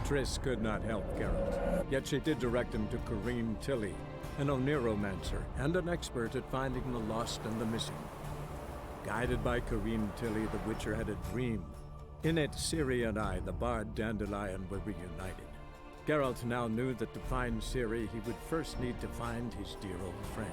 Triss could not help Geralt, yet she did direct him to Corrine Tilly, an oneiromancer and an expert at finding the lost and the missing. Guided by Corrine Tilly, the Witcher had a dream. In it, Ciri and I, the bard Dandelion, were reunited. Geralt now knew that to find Ciri, he would first need to find his dear old friend.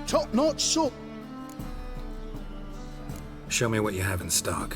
Top-notch soup. Show me what you have in stock.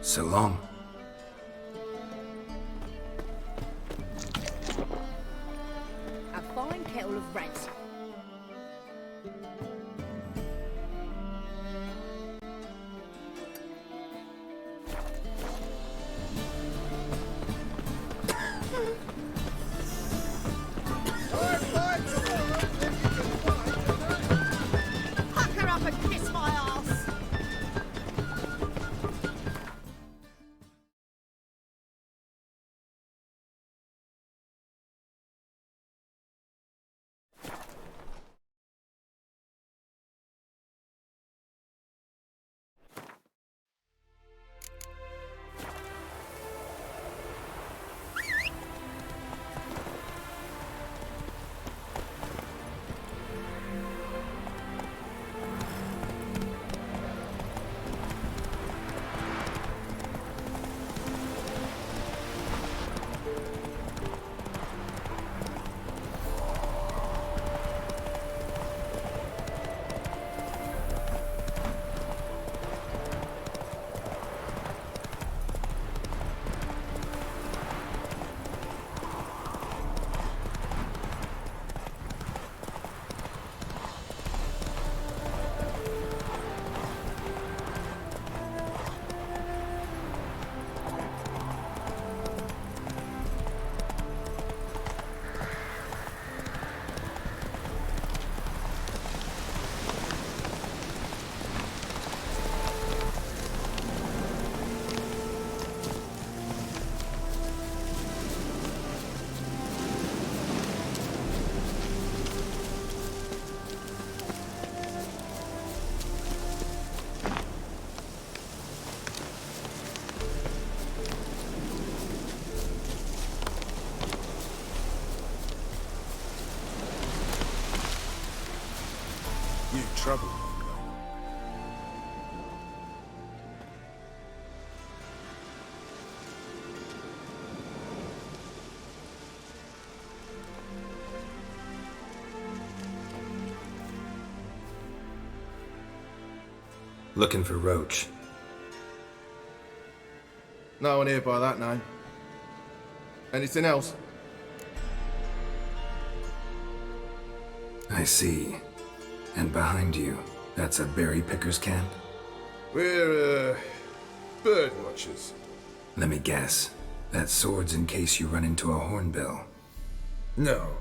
So long. A fine kettle of rent. Pucker up and kiss my ass. You trouble. Looking for Roach. No one here by that name. Anything else? I see. And behind you, that's a berry picker's camp? We're, bird watchers. Let me guess. That sword's in case you run into a hornbill. No.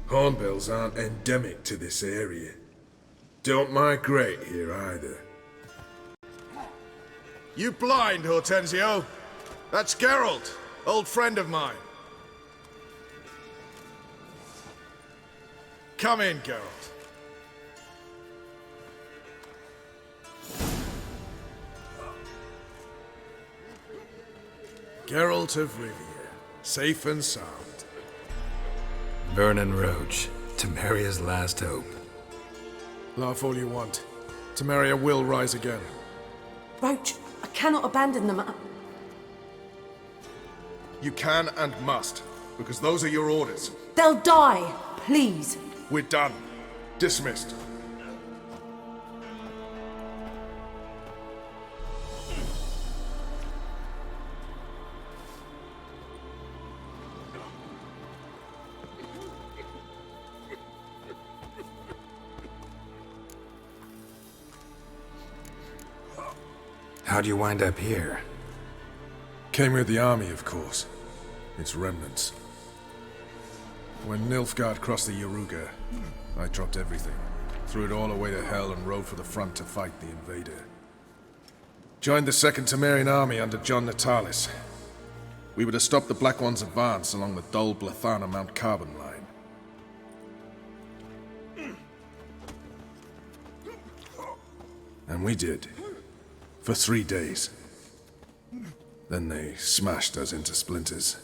Hornbills aren't endemic to this area. Don't migrate here either. You blind, Hortensio? That's Geralt, old friend of mine. Come in, Geralt. Geralt of Rivia, safe and sound. Vernon Roach, Temeria's last hope. Laugh all you want. Temeria will rise again. Roach, I cannot abandon them. You can and must, because those are your orders. They'll die, please. We're done. Dismissed. How'd you wind up here? Came with the army, of course. Its remnants. When Nilfgaard crossed the Yaruga, I dropped everything. Threw it all away to hell and rode for the front to fight the invader. Joined the Second Temerian Army under John Natalis. We were to stop the Black One's advance along the Dol Blathana Mount Carbon line. And we did. For 3 days. Then they smashed us into splinters.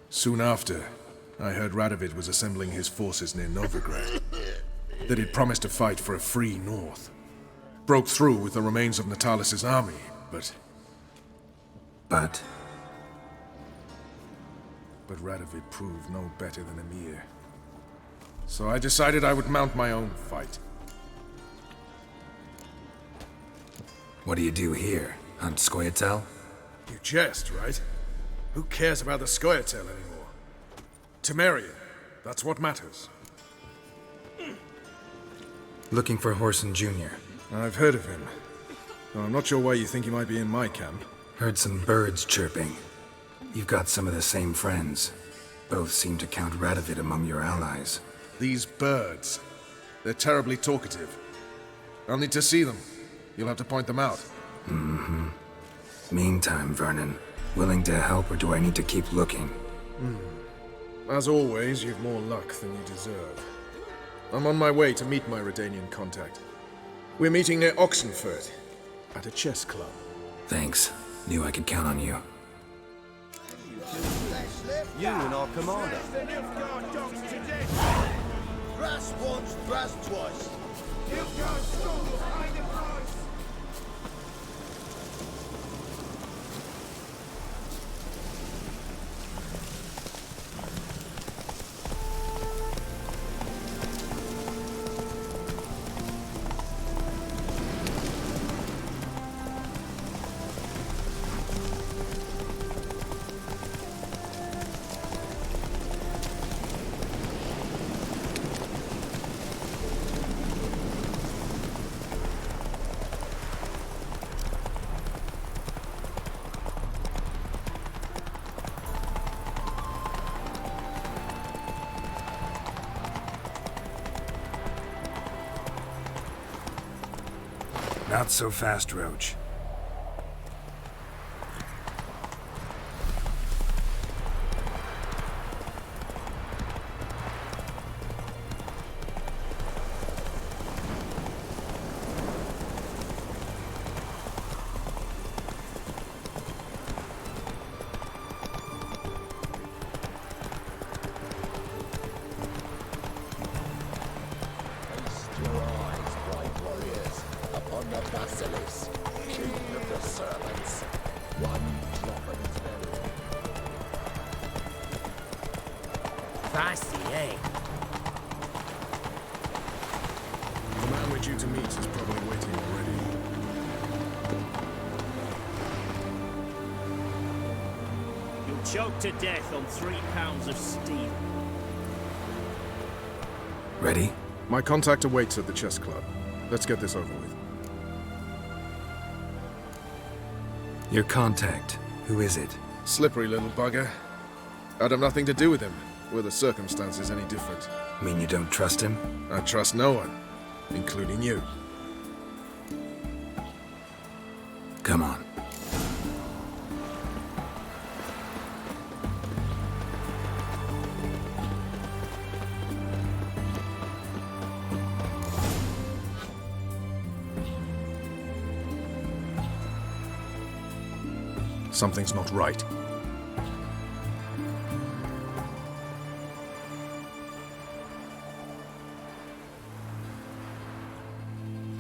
Soon after, I heard Radovid was assembling his forces near Novigrad. That he'd promised to fight for a free North. Broke through with the remains of Natalis' army, but But Radovid proved no better than Emir. So I decided I would mount my own fight. what do you do here? Hunt Scoia'tael? You jest, right? Who cares about the Scoia'tael anymore? Temeria, that's what matters. Looking for Whoreson Jr. I've heard of him. Though I'm not sure why you think he might be in my camp. Heard some birds chirping. You've got some of the same friends. Both seem to count Radovid among your allies. These birds. They're terribly talkative. I'll need to see them. You'll have to point them out. Meantime, Vernon, willing to help or do I need to keep looking? As always, you've more luck than you deserve. I'm on my way to meet my Redanian contact. We're meeting near Oxenfurt, at a chess club. Thanks. Knew I could count on you. You and our commander. Brass once, brass twice. Not so fast, Roach. Fancy, eh? The man we're due to meet is probably waiting already. choked to death on 3 pounds of steel. Ready? My contact awaits at the chess club. Let's get this over with. Your contact. Who is it? Slippery little bugger. I'd have nothing to do with him, were the circumstances any different. Mean you don't trust him? I trust no one, including you. Come on. Something's not right.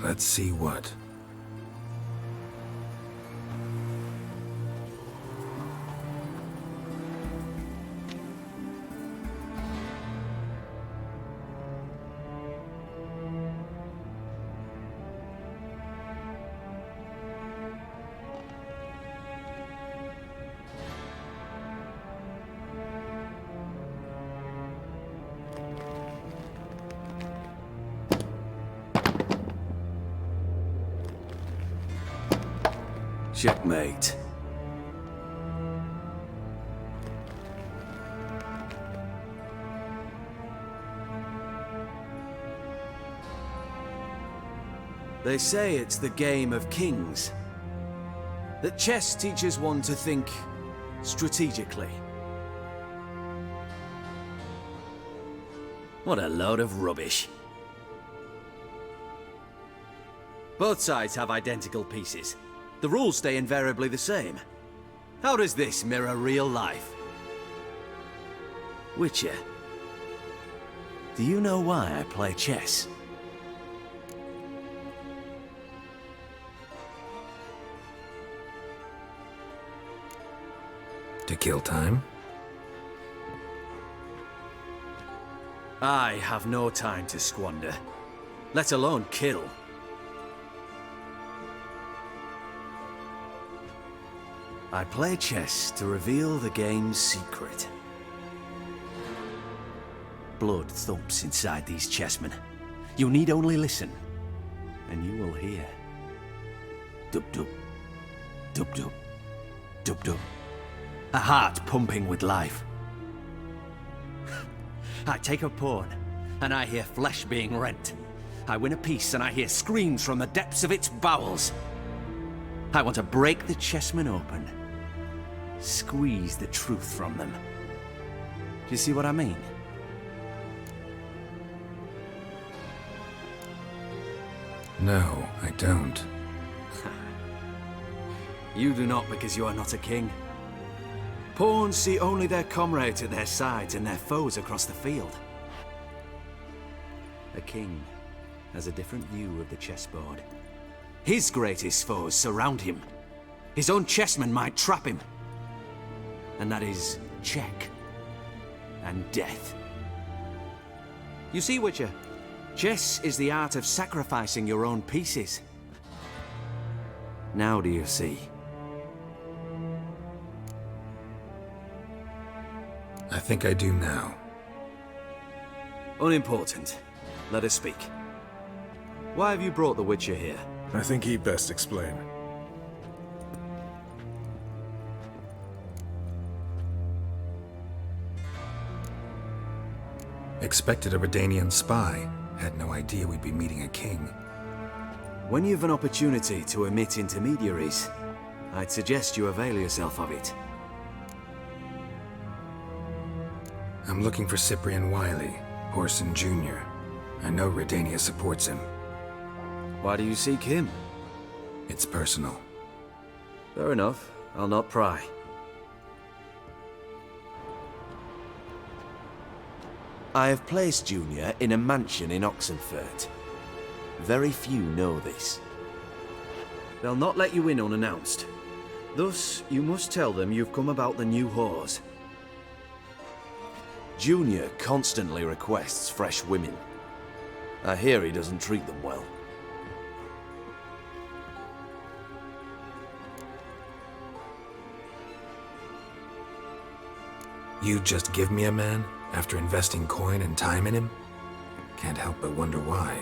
Let's see what. Checkmate. They say it's the game of kings. That chess teaches one to think strategically. What a load of rubbish. Both sides have identical pieces. The rules stay invariably the same. How does this mirror real life? Witcher, do you know why I play chess? To kill time? I have no time to squander, let alone kill. I play chess to reveal the game's secret. Blood thumps inside these chessmen. You need only listen, and you will hear. Dub-dub, dub-dub, dub-dub. A heart pumping with life. I take a pawn, and I hear flesh being rent. I win a piece, and I hear screams from the depths of its bowels. I want to break the chessmen open. Squeeze the truth from them. Do you see what I mean? No, I don't. You do not because you are not a king. Pawns see only their comrades at their sides and their foes across the field. A king has a different view of the chessboard. His greatest foes surround him. His own chessmen might trap him. And that is check and death. You see, Witcher, chess is the art of sacrificing your own pieces. Now do you see? I think I do now. Unimportant. Let us speak. Why have you brought the Witcher here? I think he'd best explain. Expected a Redanian spy. Had no idea we'd be meeting a king. When you've an opportunity to omit intermediaries, I'd suggest you avail yourself of it. I'm looking for Cyprian Wiley, Horson Jr. I know Redania supports him. Why do you seek him? It's personal. Fair enough. I'll not pry. I have placed Junior in a mansion in Oxenfurt. Very few know this. They'll not let you in unannounced. Thus, you must tell them you've come about the new whores. Junior constantly requests fresh women. I hear he doesn't treat them well. You just give me a man after investing coin and time in him? Can't help but wonder why.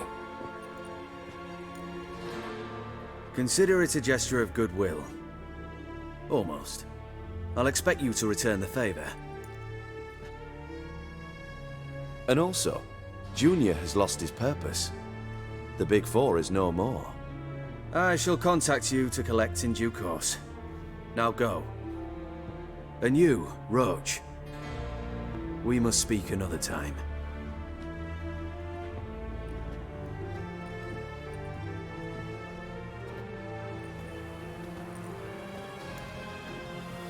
Consider it a gesture of goodwill. Almost. I'll expect you to return the favor. And also, Junior has lost his purpose. The Big Four is no more. I shall contact you to collect in due course. Now go. And you, Roach. We must speak another time.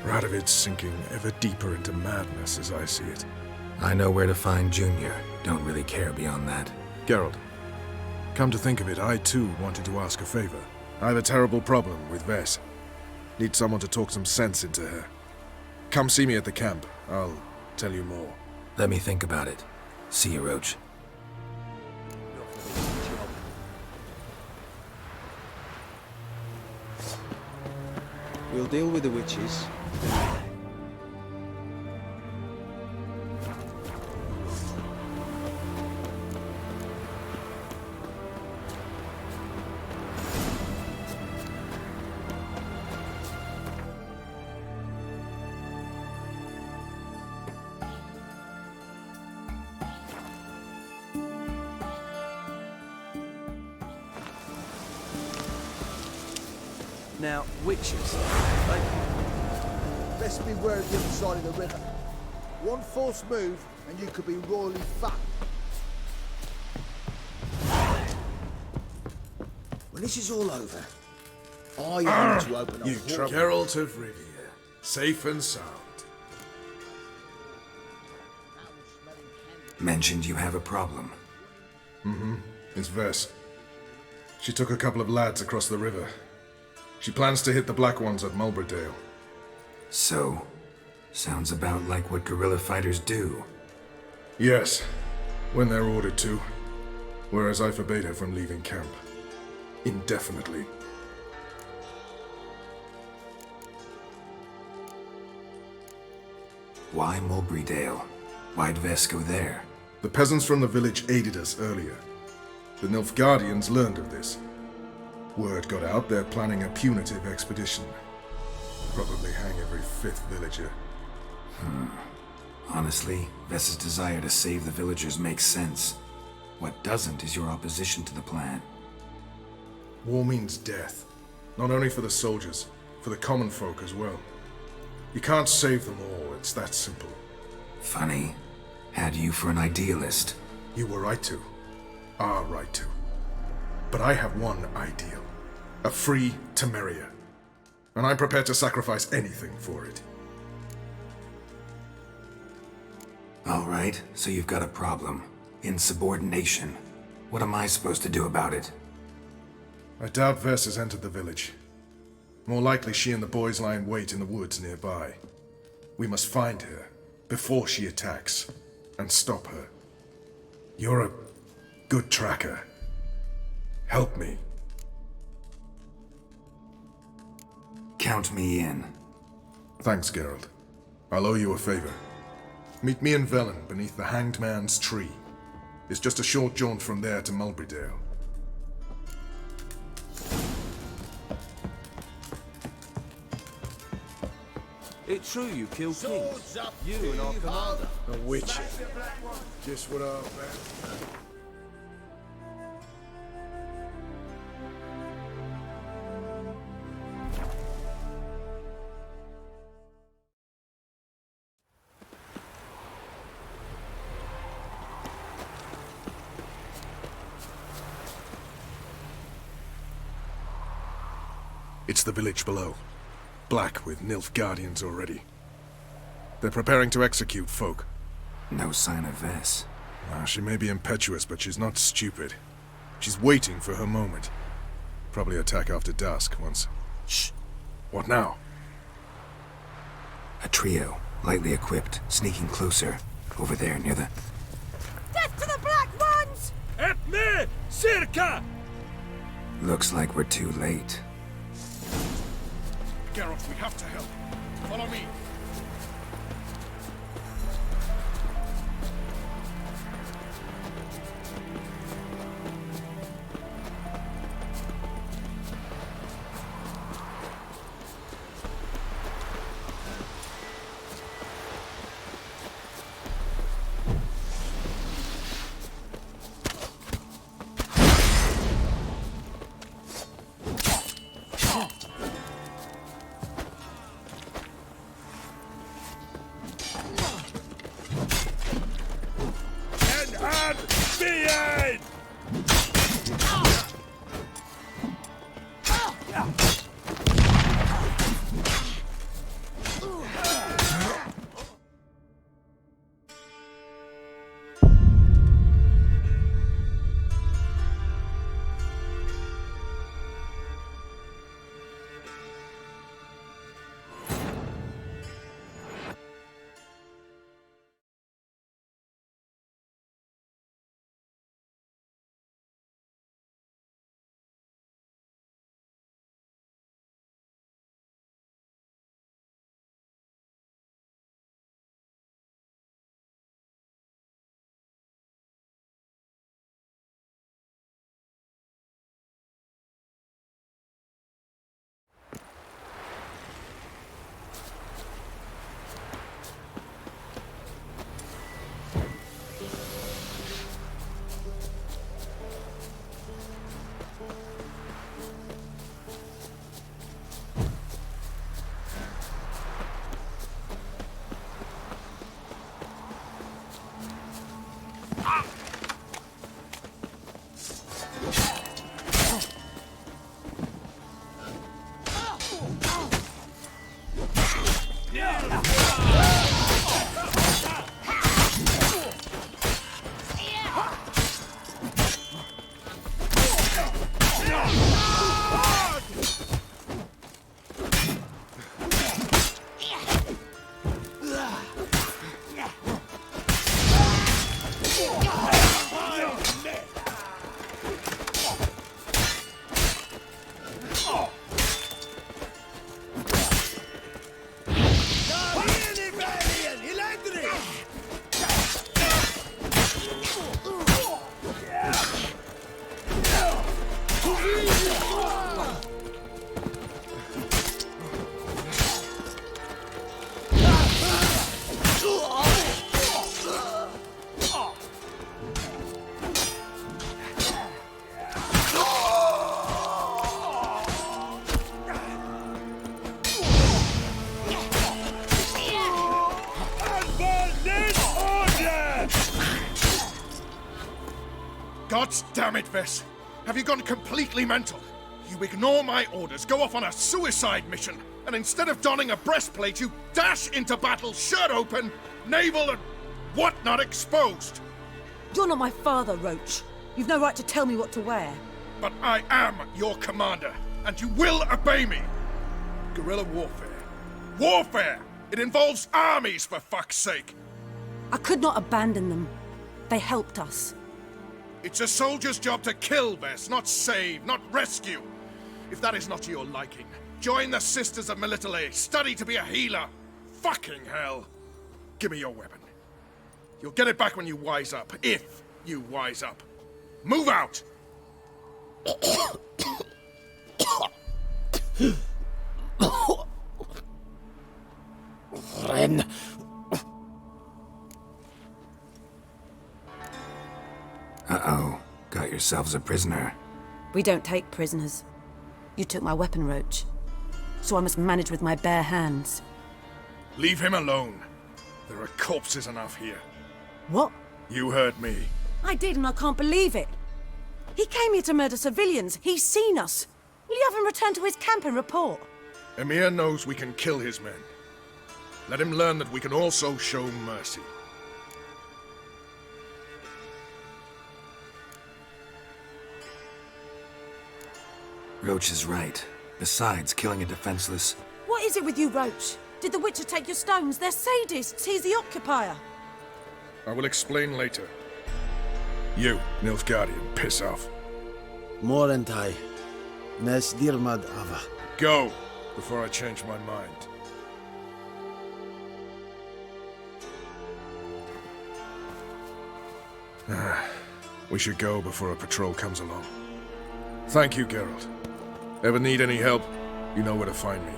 Radovid's sinking ever deeper into madness as I see it. I know where to find Junior. Don't really care beyond that. Geralt, come to think of it, I too wanted to ask a favor. I have a terrible problem with Vess. Need someone to talk some sense into her. Come see me at the camp. I'll tell you more. Let me think about it. See you, Roach. We'll deal with the witches. Now, witches. Best beware of the other side of the river. One false move and you could be royally fucked. When this is all over, I am to open You a trouble. Geralt of Rivia, safe and sound. Mentioned you have a problem. It's Vess. She took a couple of lads across the river. She plans to hit the Black Ones at Mulbridale. So, sounds about like what guerrilla fighters do. Yes, when they're ordered to. Whereas I forbade her from leaving camp. Indefinitely. Why Mulbridale? Why'd Vess go there? The peasants from the village aided us earlier. The Nilfgaardians learned of this. Word got out they're planning a punitive expedition. Probably hang every fifth villager. Honestly, Vess's desire to save the villagers makes sense. What doesn't is your opposition to the plan. War means death. Not only for the soldiers, for the common folk as well. You can't save them all, it's that simple. Funny. Had you for an idealist. You were right to. Are right to. But I have one ideal. A free Temeria. And I'm prepared to sacrifice anything for it. Alright, so you've got a problem. Insubordination. What am I supposed to do about it? I doubt Vess has entered the village. More likely she and the boys lie in wait in the woods nearby. We must find her before she attacks and stop her. You're a good tracker. Help me. Count me in. Thanks, Geralt. I'll owe you a favor. Meet me in Velen beneath the Hanged Man's tree. It's just a short jaunt from there to Mulbridale. It's true you killed kings. Swords up, You and our commander. A witcher. Just what I found. It's the village below. Black with Nilfgaardians already. They're preparing to execute folk. No sign of Vess. She may be impetuous, but she's not stupid. She's waiting for her moment. Probably attack after dusk once... Shh! What now? A trio, lightly equipped, sneaking closer. Over there, near the... Death to the Black Ones! At me! Circa! Looks like we're too late. Geralt, we have to help. Follow me. God damn it, Vess. Have you gone completely mental? You ignore my orders, go off on a suicide mission, and instead of donning a breastplate, you dash into battle, shirt open, navel and whatnot exposed. You're not my father, Roach. You've no right to tell me what to wear. But I am your commander, and you will obey me. Guerrilla warfare. Warfare! It involves armies, for fuck's sake. I could not abandon them. They helped us. It's a soldier's job to kill, Vess, not save, not rescue. If that is not to your liking, join the Sisters of Melitele, study to be a healer. Fucking hell. Give me your weapon. You'll get it back when you wise up, if you wise up. Move out! Ren. Uh-oh. Got yourselves a prisoner. We don't take prisoners. You took my weapon, Roach. So I must manage with my bare hands. Leave him alone. There are corpses enough here. What? You heard me. I did, and I can't believe it. He came here to murder civilians. He's seen us. Will you have him return to his camp and report? Emir knows we can kill his men. Let him learn that we can also show mercy. Roach is right. Besides, killing a defenseless... What is it with you, Roach? Did the Witcher take your stones? They're sadists. He's the occupier. I will explain later. You, Nilfgaardian, piss off. Morentai. Nes dirmad ava. Go, before I change my mind. We should go before a patrol comes along. Thank you, Geralt. Ever need any help, you know where to find me.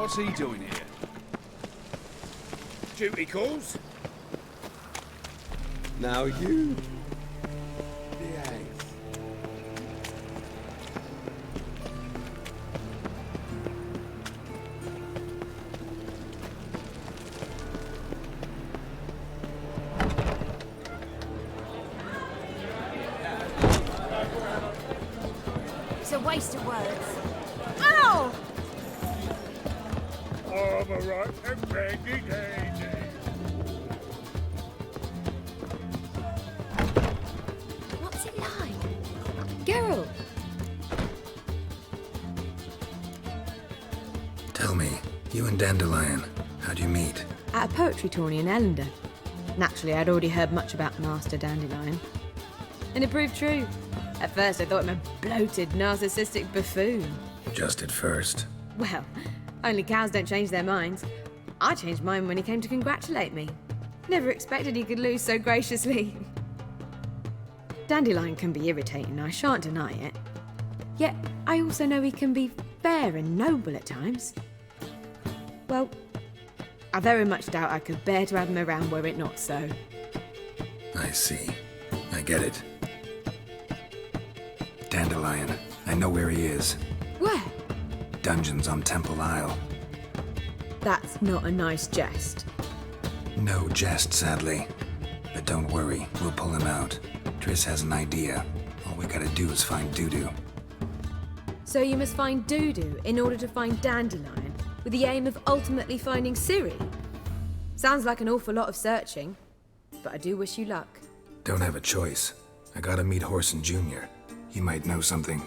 What's he doing here? Duty calls? Now you... behave. It's a waste of words. Ow! I'm a right and ready, daisy. What's it like? Girl! Tell me, you and Dandelion, how'd you meet? At a poetry tourney in Ellender. Naturally, I'd already heard much about Master Dandelion. And it proved true. At first, I thought him a bloated, narcissistic buffoon. Just at first. Well, only cows don't change their minds. I changed mine when he came to congratulate me. Never expected he could lose so graciously. Dandelion can be irritating, I shan't deny it. Yet, I also know he can be fair and noble at times. Well, I very much doubt I could bear to have him around were it not so. I see. I get it. Dandelion, I know where he is. Where? Dungeons on Temple Isle. That's not a nice jest. No jest, sadly. But don't worry, we'll pull him out. Triss has an idea. All we gotta do is find Dudu. So you must find Dudu in order to find Dandelion, with the aim of ultimately finding Ciri? Sounds like an awful lot of searching, but I do wish you luck. Don't have a choice. I gotta meet Horson Jr. He might know something.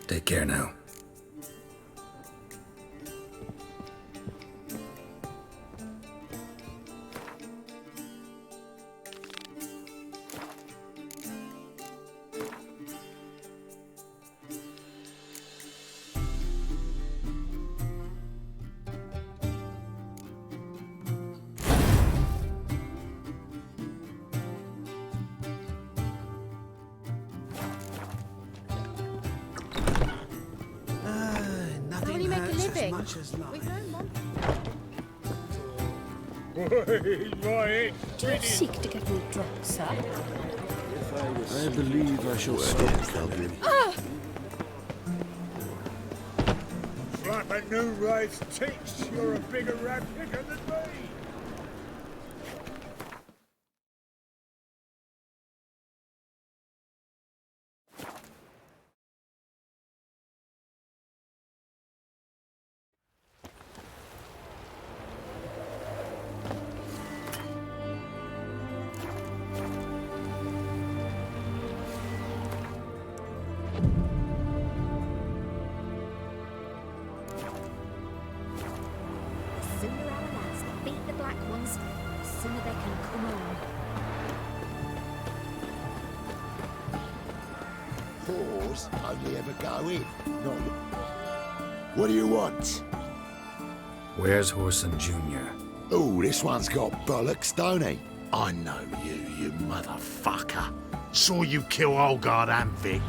Take care now. Do you seek to get me drunk, sir? I believe I shall stop Calvin. Slap a new ride's teeth. You're a bigger rat picker than me. Only ever go in, not... What do you want? Where's Horson Jr.? Oh, this one's got bollocks, don't he? I know you motherfucker. Saw you kill Olgard and Vic.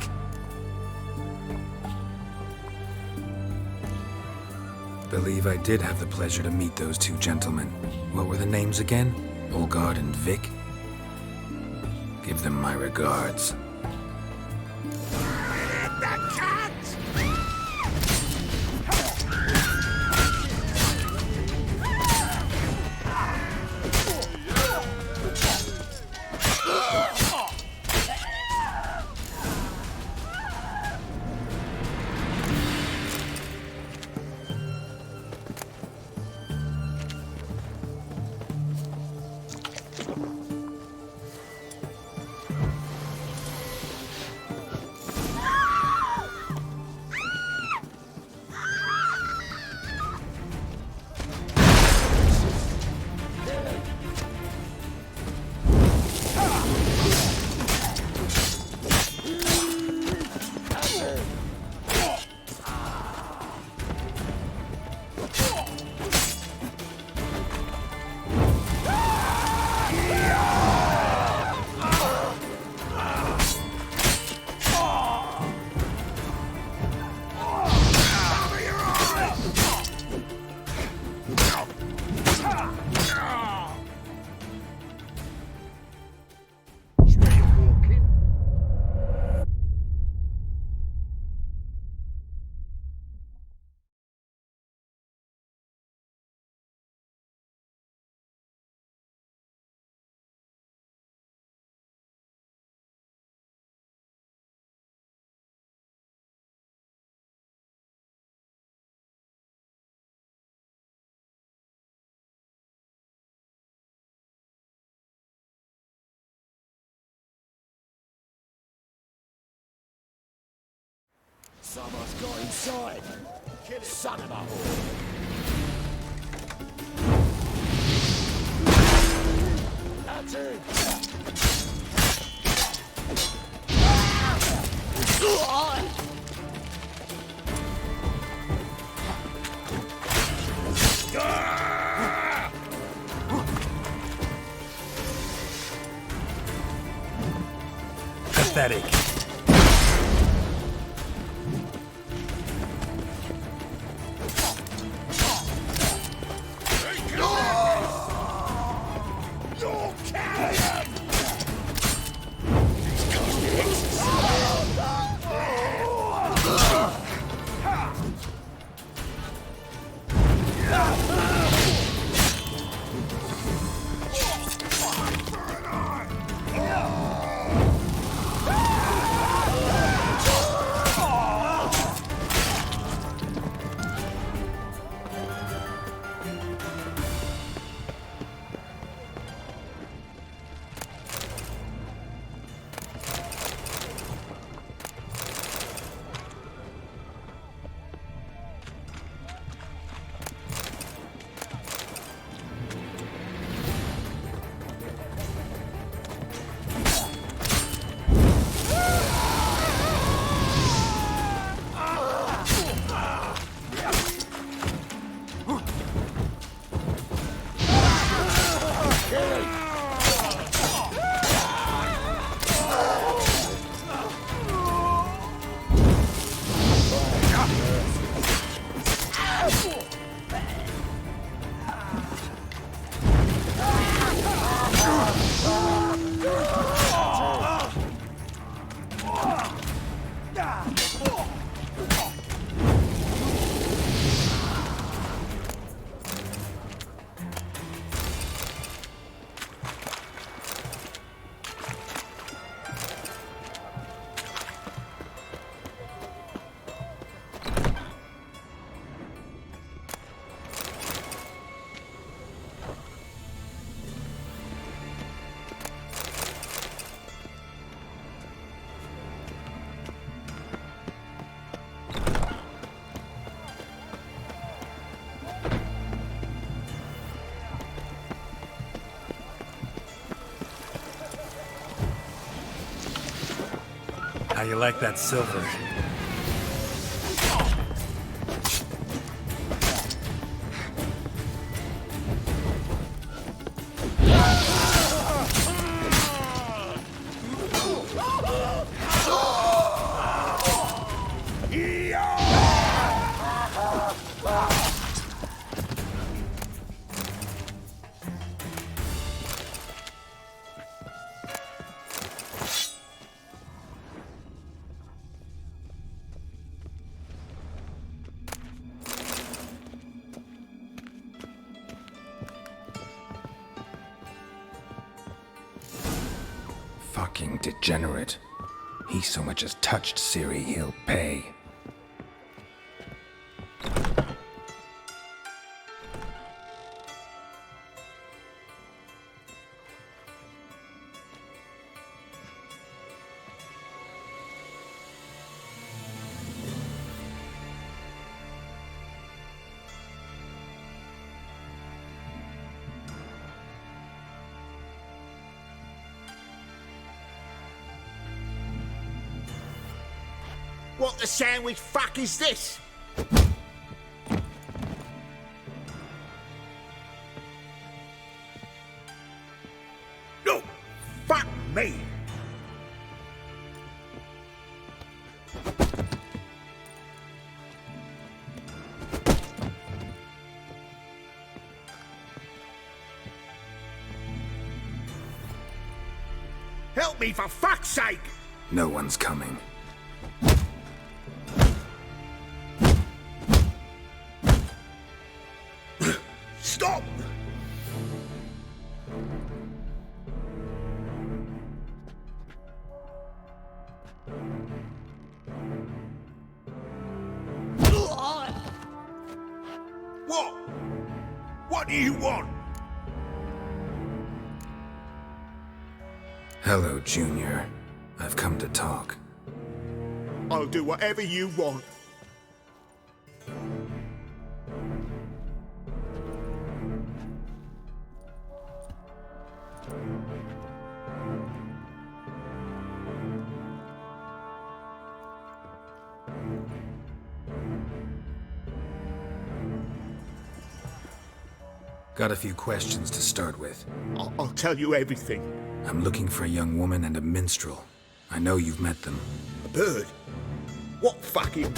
Believe I did have the pleasure to meet those two gentlemen. What were the names again? Olgard and Vic? Give them my regards. Someone's got inside. Kill it. Son of a whore. That's it. Pathetic. How you like that silver? Fucking degenerate. He so much as touched Ciri, he'll pay. What the sandwich fuck is this? No! Fuck me! Help me, for fuck's sake! No one's coming. Stop! What? What do you want? Hello, Junior. I've come to talk. I'll do whatever you want. Got a few questions to start with. I'll tell you everything. I'm looking for a young woman and a minstrel. I know you've met them. A bird? What fucking...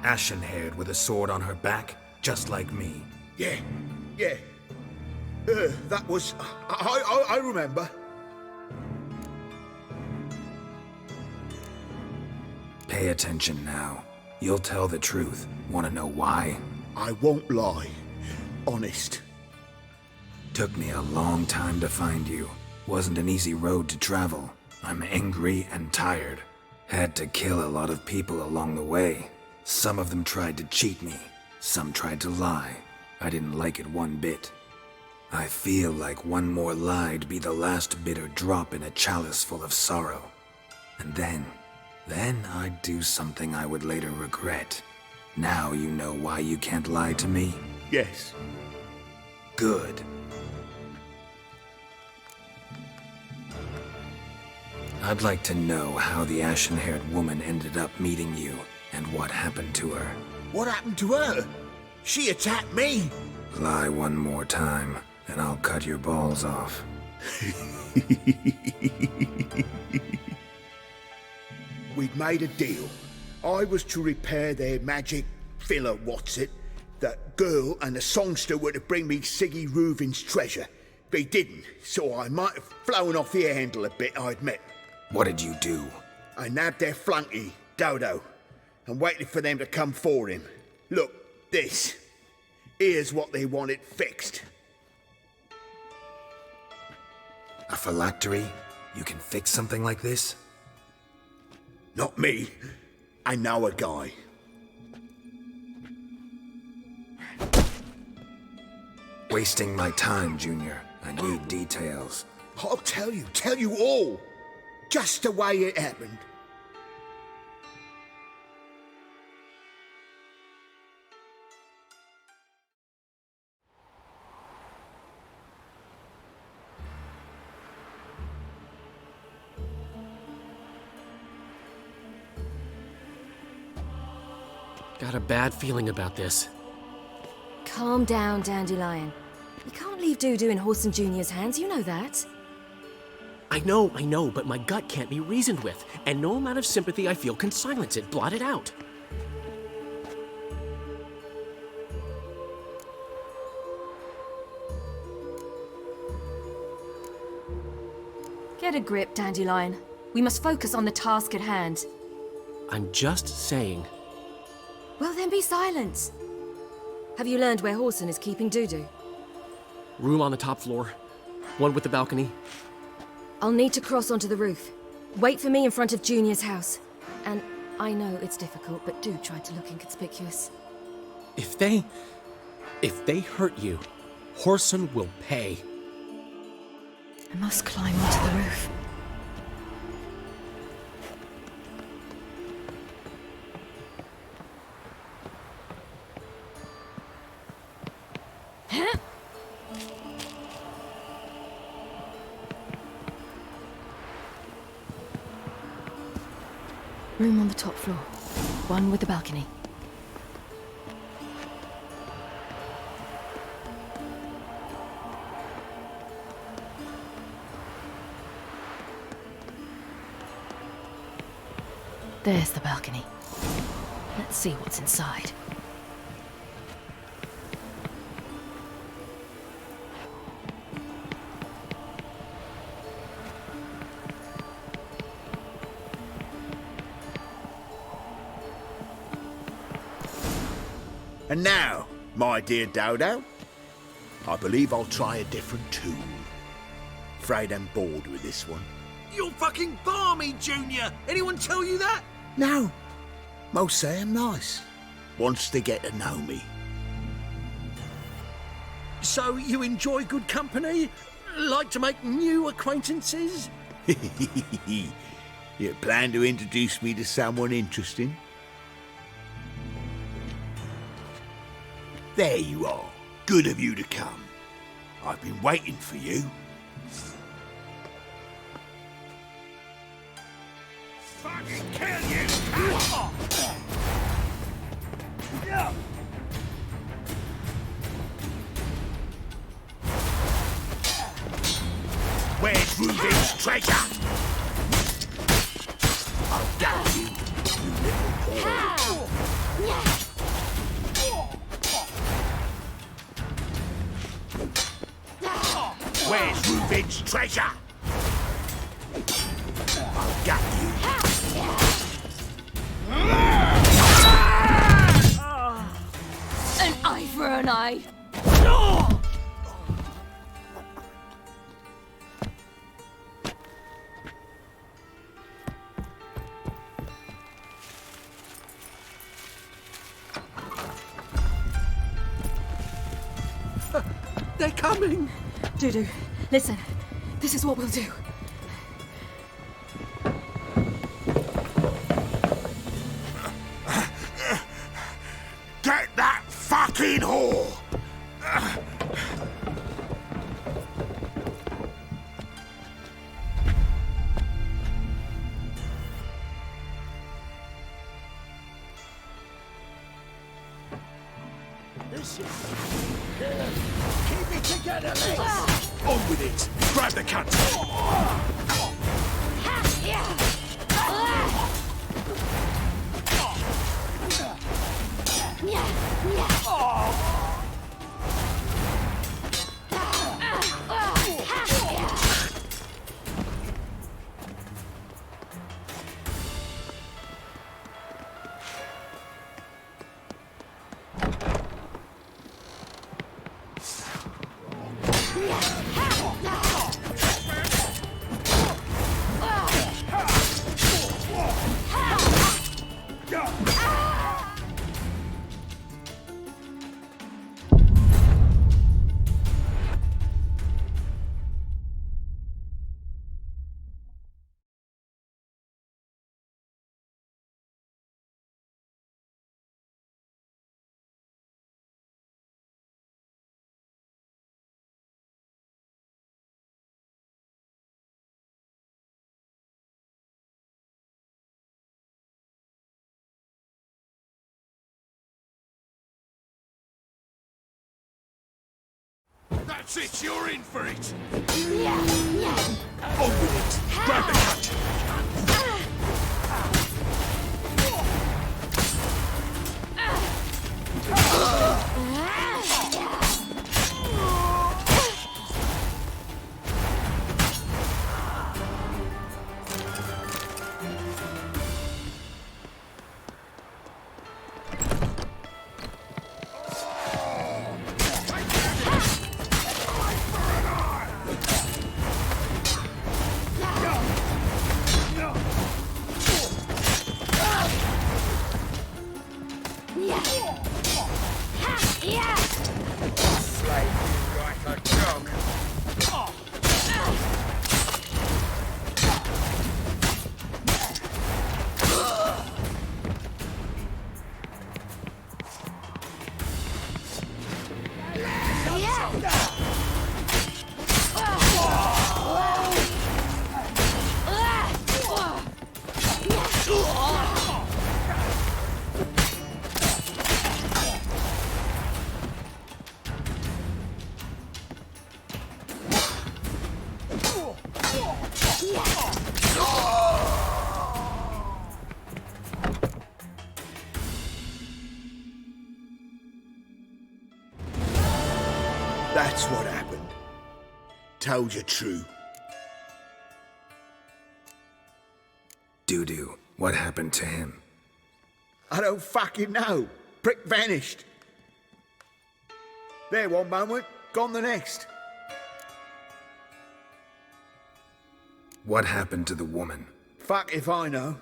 Ashen-haired with a sword on her back, just like me. Yeah. That was... I remember. Pay attention now. You'll tell the truth. Want to know why? I won't lie. Honest. Took me a long time to find you. Wasn't an easy road to travel. I'm angry and tired. Had to kill a lot of people along the way. Some of them tried to cheat me. Some tried to lie. I didn't like it one bit. I feel like one more lie'd be the last bitter drop in a chalice full of sorrow. And then I'd do something I would later regret. Now you know why you can't lie to me? Yes. Good. I'd like to know how the ashen-haired woman ended up meeting you, and what happened to her. What happened to her? She attacked me! Lie one more time, and I'll cut your balls off. We'd made a deal. I was to repair their magic filler, That girl and the songster were to bring me Siggy Reuven's treasure. They didn't, so I might have flown off the handle a bit, I admit. What did you do? I nabbed their flunky, Dodo, and waited for them to come for him. Look, this. Here's what they wanted fixed. A phylactery? You can fix something like this? Not me. I know a guy. Wasting my time, Junior. I need details. I'll tell you all. Just the way it happened. Got a bad feeling about this. Calm down, Dandelion. You can't leave Dudu in Horson Jr.'s hands, you know that. I know, but my gut can't be reasoned with, and no amount of sympathy I feel can silence it, blot it out. Get a grip, Dandelion. We must focus on the task at hand. I'm just saying. Well, then be silent. Have you learned where Horson is keeping Dudu? Room on the top floor. One with the balcony. I'll need to cross onto the roof. Wait for me in front of Junior's house. And I know it's difficult, but do try to look inconspicuous. If they hurt you, Horson will pay. I must climb onto the roof. Room on the top floor. One with the balcony. There's the balcony. Let's see what's inside. And now, my dear Dodo, I believe I'll try a different tune. Afraid I'm bored with this one. You're fucking balmy, Junior! Anyone tell you that? No. Most say I'm nice. Wants to get to know me. So you enjoy good company? Like to make new acquaintances? You plan to introduce me to someone interesting? There you are. Good of you to come. I've been waiting for you. Fucking kill you! Where's Reuben's treasure? I'll get you, you little whore. Where's Reuben's treasure? I'll get you. An eye for an eye. They're coming! Dudu, listen. This is what we'll do. Get that fucking whore! This is... Keep it together, mates! On with it! Grab the cunt! That's it, you're in for it! On with it! Grab the cunt! That's what happened. Told you true. Dudu, what happened to him? I don't fucking know. Prick vanished. There one moment, gone the next. What happened to the woman? Fuck if I know.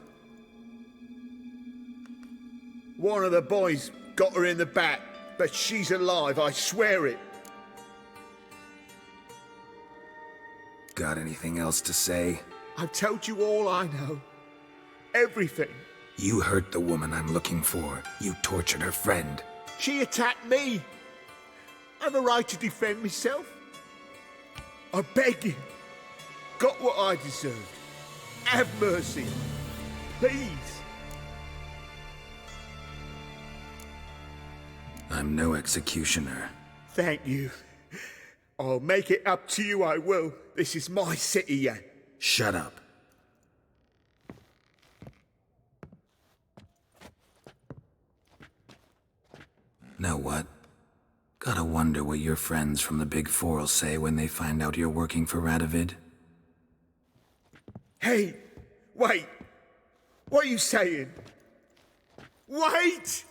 One of the boys got her in the back, but she's alive, I swear it. Got anything else to say? I've told you all I know. Everything. You hurt the woman I'm looking for. You tortured her friend. She attacked me. I have a right to defend myself. I beg you. Got what I deserved. Have mercy. Please. I'm no executioner. Thank you. I'll make it up to you, I will. This is my city, Yan. Shut up. Know what? Gotta wonder what your friends from the Big Four will say when they find out you're working for Radovid. Hey, wait. What are you saying? Wait!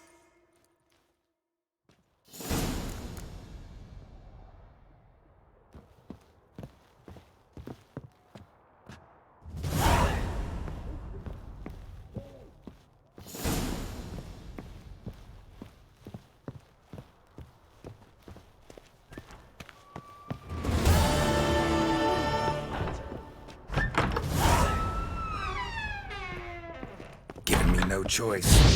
Giving me no choice.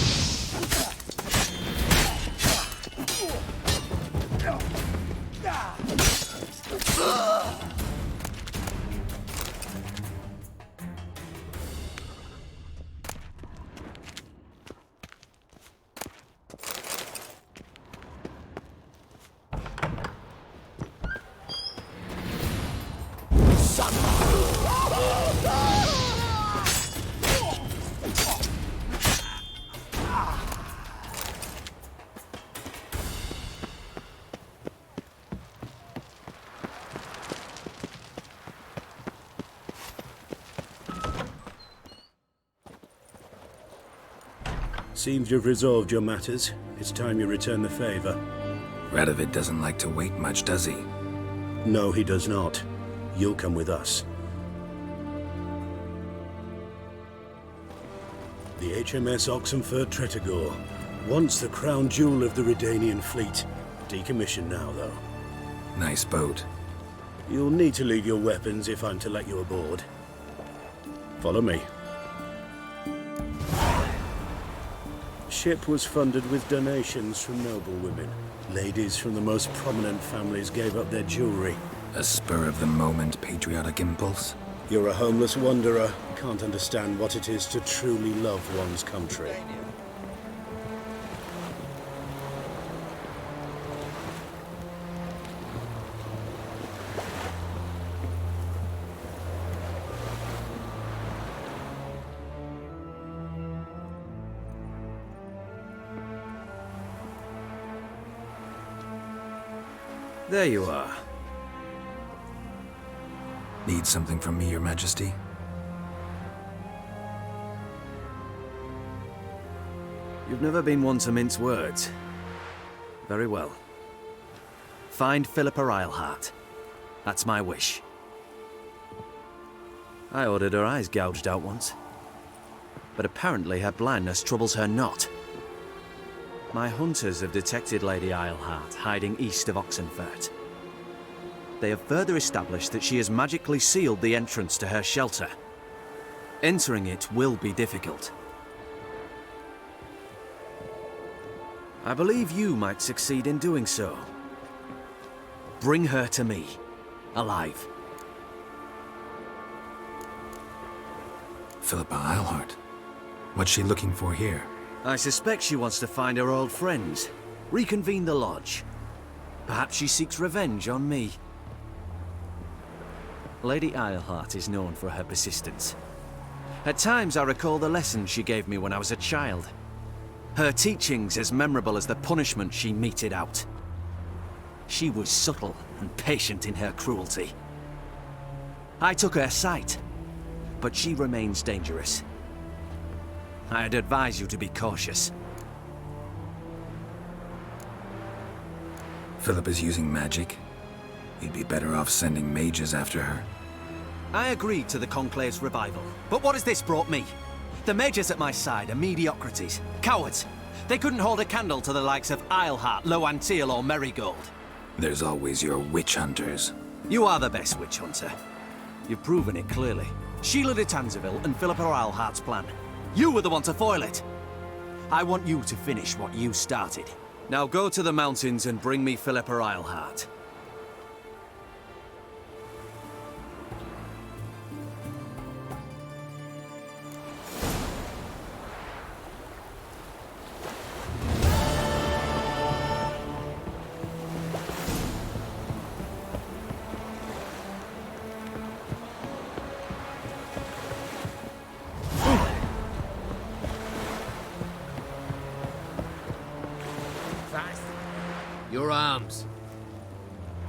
Seems you've resolved your matters. It's time you return the favor. Radovid doesn't like to wait much, does he? No, he does not. You'll come with us. The HMS Oxenford Tretogor, once the crown jewel of the Redanian fleet. Decommissioned now, though. Nice boat. You'll need to leave your weapons if I'm to let you aboard. Follow me. Ship was funded with donations from noble women. Ladies from the most prominent families gave up their jewelry. A spur-of-the-moment patriotic impulse? You're a homeless wanderer. Can't understand what it is to truly love one's country. There you are. Need something from me, Your Majesty? You've never been one to mince words. Very well. Find Philippa Eilhart. That's my wish. I ordered her eyes gouged out once. But apparently her blindness troubles her not. My hunters have detected Lady Eilhart hiding east of Oxenfurt. They have further established that she has magically sealed the entrance to her shelter. Entering it will be difficult. I believe you might succeed in doing so. Bring her to me, alive. Philippa Eilhart. What's she looking for here? I suspect she wants to find her old friends, reconvene the lodge. Perhaps she seeks revenge on me. Lady Eilhart is known for her persistence. At times I recall the lessons she gave me when I was a child. Her teachings as memorable as the punishment she meted out. She was subtle and patient in her cruelty. I took her sight, but she remains dangerous. I'd advise you to be cautious. Philippa's using magic. You'd be better off sending mages after her. I agreed to the Conclave's revival, but what has this brought me? The mages at my side are mediocrities, cowards. They couldn't hold a candle to the likes of Eilhart, Loantil, or Merigold. There's always your witch hunters. You are the best witch hunter. You've proven it clearly. Sheila de Tanzeville and Philippa Eilhart's plan. You were the one to foil it. I want you to finish what you started. Now go to the mountains and bring me Philippa Eilhart. Your arms.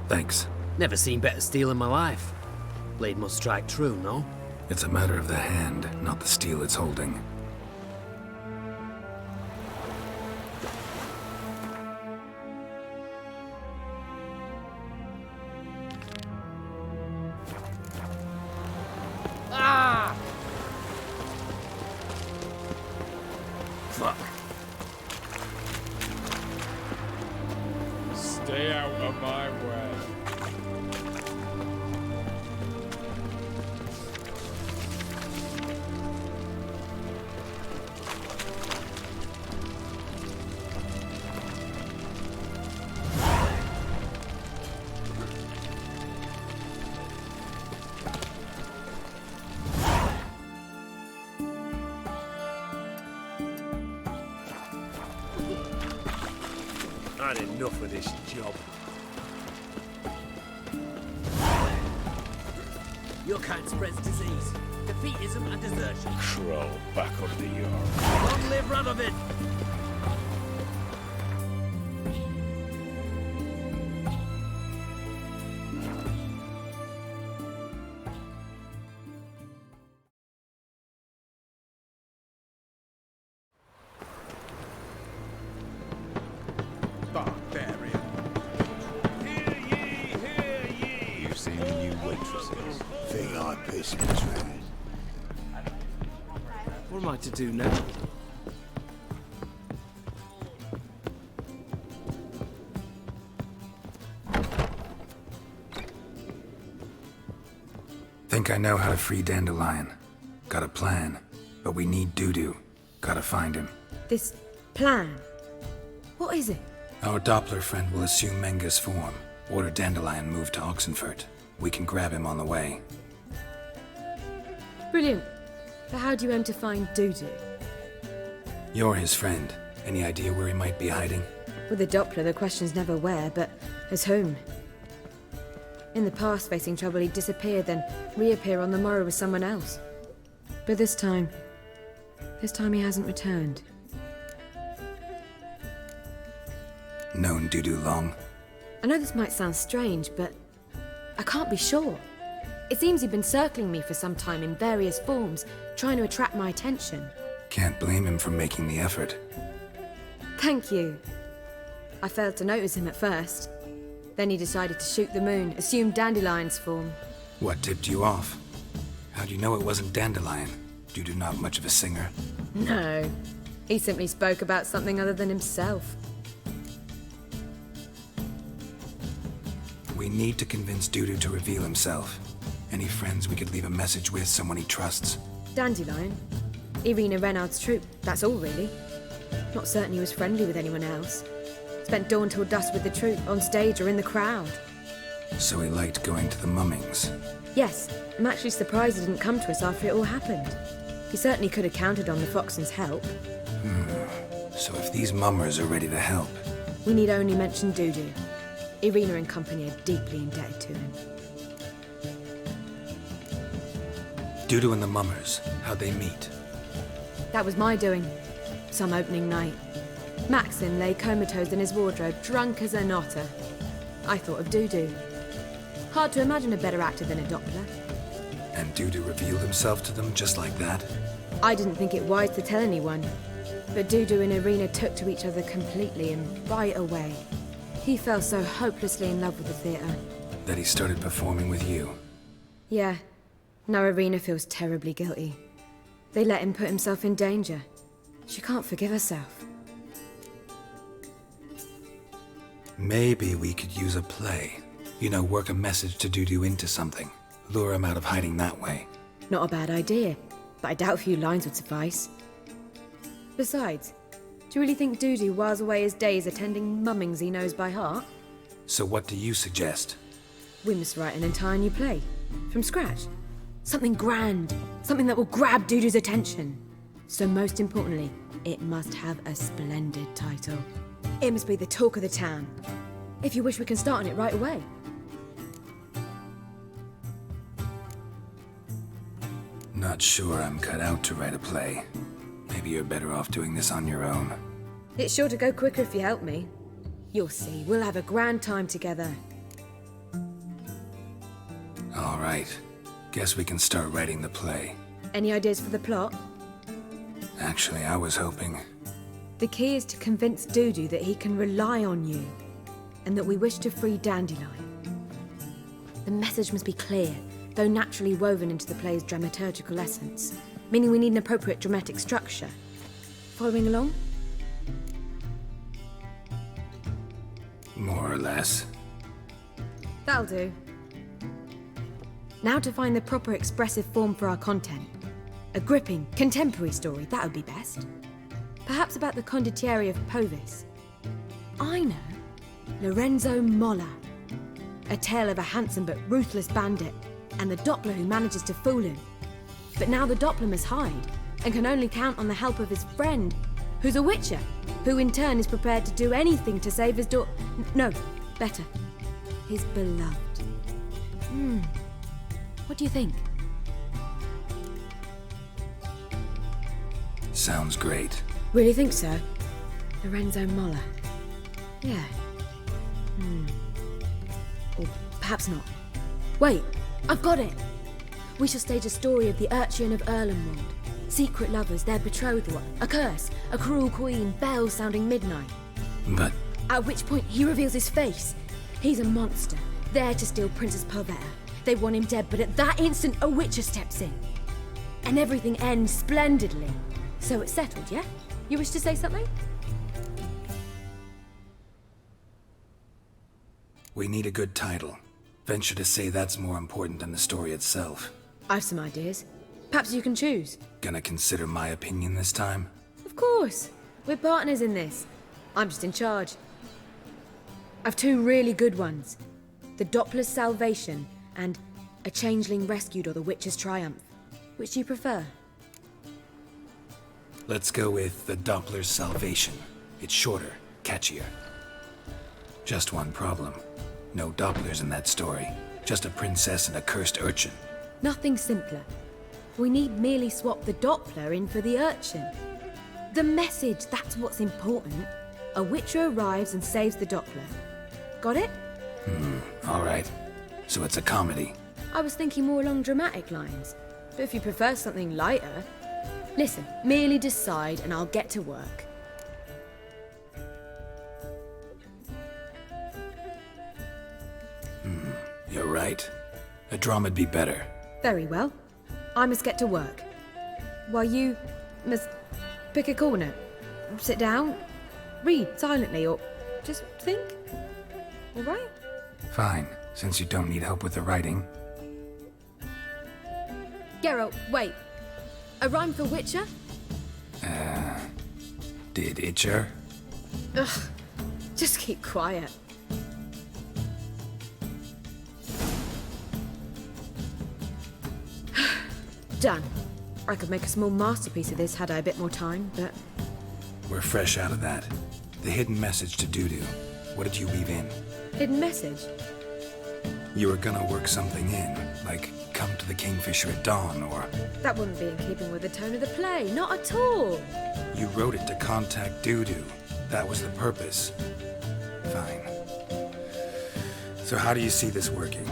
Thanks. Never seen better steel in my life. Blade must strike true, no? It's a matter of the hand, not the steel it's holding. Ah! Fuck. Stay out of my way. I had enough of this job. Your kind spreads disease, defeatism and desertion. Crawl back under your... Long live Radovid! Barbarian. Hear ye, hear ye! You've seen the new waitresses. Think I piss my trash. What am I to do now? Think I know how to free Dandelion. Got a plan, but we need Dudu. Gotta find him. This plan? What is it? Our Doppler friend will assume Menga's form. Order Dandelion moved to Oxenfurt. We can grab him on the way. Brilliant. But how do you aim to find Dudu? You're his friend. Any idea where he might be hiding? With the Doppler, the question's never where, but as whom. In the past, facing trouble, he'd disappear, then reappear on the morrow with someone else. But this time he hasn't returned. Known Dudu long? I know this might sound strange, but I can't be sure. It seems he'd been circling me for some time in various forms, trying to attract my attention. Can't blame him for making the effort. Thank you. I failed to notice him at first. Then he decided to shoot the moon, assume Dandelion's form. What tipped you off? How'd you know it wasn't Dandelion? Dudu not much of a singer? No. He simply spoke about something other than himself. We need to convince Dudu to reveal himself. Any friends we could leave a message with, someone he trusts? Dandelion? Irina Renard's troupe, that's all really. Not certain he was friendly with anyone else. Spent dawn till dusk with the troupe, on stage or in the crowd. So he liked going to the mummings. Yes, I'm actually surprised he didn't come to us after it all happened. He certainly could have counted on the Foxton's help. So if these mummers are ready to help... We need only mention Dudu. Irina and company are deeply indebted to him. Dudu and the mummers, how'd they meet? That was my doing. Some opening night. Maxim lay comatose in his wardrobe, drunk as an otter. I thought of Dudu. Hard to imagine a better actor than a Doppler. And Dudu revealed himself to them just like that? I didn't think it wise to tell anyone. But Dudu and Irina took to each other completely and right away. He fell so hopelessly in love with the theatre. That he started performing with you? Yeah. Now Irina feels terribly guilty. They let him put himself in danger. She can't forgive herself. Maybe we could use a play. You know, work a message to Dudu into something. Lure him out of hiding that way. Not a bad idea, but I doubt a few lines would suffice. Besides, do you really think Dudu whiles away his days attending mummings he knows by heart? So what do you suggest? We must write an entire new play. From scratch. Something grand. Something that will grab Dudu's attention. So most importantly, it must have a splendid title. It must be the talk of the town. If you wish, we can start on it right away. Not sure I'm cut out to write a play. Maybe you're better off doing this on your own. It's sure to go quicker if you help me. You'll see, we'll have a grand time together. All right. Guess we can start writing the play. Any ideas for the plot? Actually, I was hoping... The key is to convince Dudu that he can rely on you, and that we wish to free Dandelion. The message must be clear, though naturally woven into the play's dramaturgical essence, meaning we need an appropriate dramatic structure. Following along? More or less. That'll do. Now to find the proper expressive form for our content. A gripping, contemporary story, that would be best. Perhaps about the condottieri of Povis. I know. Lorenzo Molla. A tale of a handsome but ruthless bandit, and the Doppler who manages to fool him. But now the Doppler must hide, and can only count on the help of his friend, who's a witcher, who in turn is prepared to do anything to save his no, better, his beloved. What do you think? Sounds great. Really think so? Lorenzo Molla. Yeah. Or perhaps not. Wait, I've got it! We shall stage a story of the urchin of Erlenwald. Secret lovers, their betrothal, a curse, a cruel queen, bells sounding midnight. But... At which point he reveals his face. He's a monster, there to steal Princess Pavetta. They want him dead, but at that instant a witcher steps in. And everything ends splendidly. So it's settled, yeah? You wish to say something? We need a good title. Venture to say that's more important than the story itself. I've some ideas. Perhaps you can choose. Gonna consider my opinion this time? Of course. We're partners in this. I'm just in charge. I've two really good ones. The Doppler's Salvation and A Changeling Rescued or the Witcher's Triumph. Which do you prefer? Let's go with the Doppler's Salvation. It's shorter, catchier. Just one problem. No Dopplers in that story. Just a princess and a cursed urchin. Nothing simpler. We need merely swap the Doppler in for the urchin. The message, that's what's important. A witcher arrives and saves the Doppler. Got it? All right. So it's a comedy. I was thinking more along dramatic lines. But if you prefer something lighter... Listen, merely decide and I'll get to work. You're right. A drama'd be better. Very well. I must get to work. While you must pick a corner. Sit down, read silently, or just think. All right? Fine, since you don't need help with the writing. Geralt, wait. A rhyme for Witcher? Did Itcher? Ugh. Just keep quiet. Done. I could make a small masterpiece of this had I a bit more time, but... We're fresh out of that. The hidden message to Dudu. What did you weave in? Hidden message? You were gonna work something in, like come to the Kingfisher at dawn, or... That wouldn't be in keeping with the tone of the play, not at all. You wrote it to contact Dudu. That was the purpose. Fine. So how do you see this working?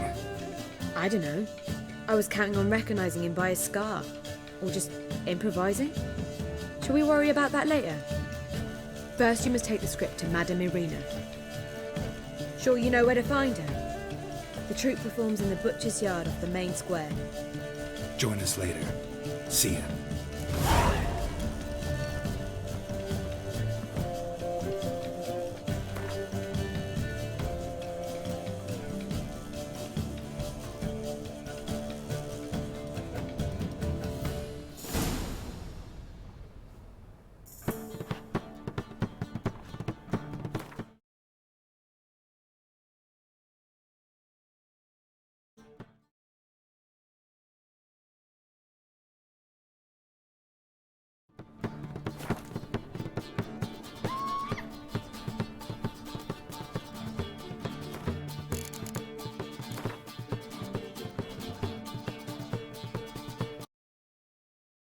I don't know. I was counting on recognizing him by his scar. Or just improvising. Shall we worry about that later? First, you must take the script to Madame Irina. Sure you know where to find her? The troupe performs in the butcher's yard off the main square. Join us later. See ya.